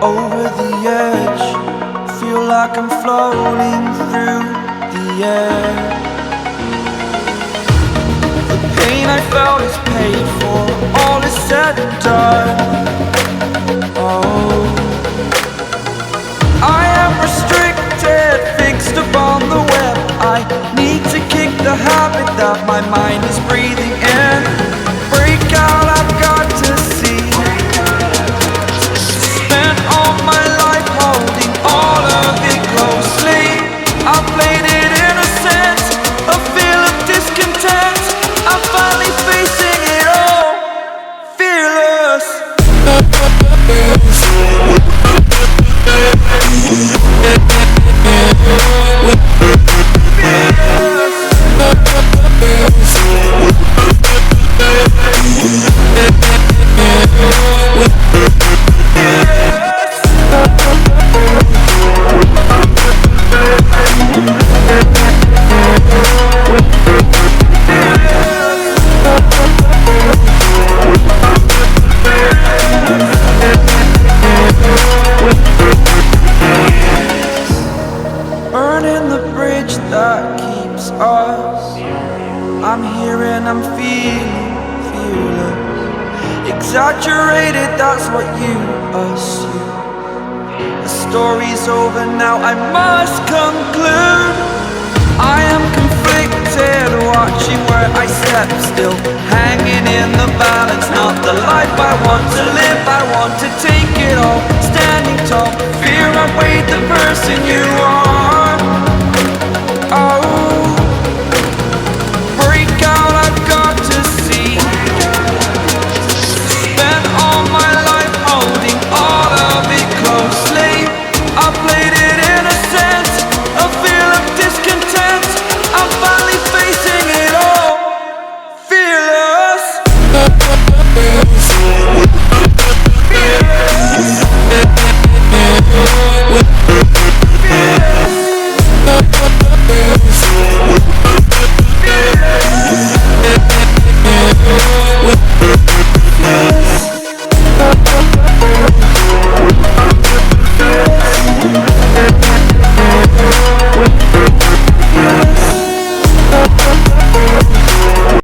over the edge. Feel like I'm floating through the air. The pain I felt is paid for, all is said and done. Oh, I am restricted, fixed upon the web. I need to kick the habit that my mind is breathing in. Break out, I've got to see. Spent all my life holding all of it closely. I played it innocent, a feel of discontent. I'm finally facing it all, fearless. Burning the bridge that keeps us. I'm here and I'm feeling fearless. Exaggerated, that's what you assume. The story's over now, I must conclude. I am conflicted, watching where I step still, hanging in the balance. Not the life I want to live, I want to take it all. Standing tall, fear I weighed the person you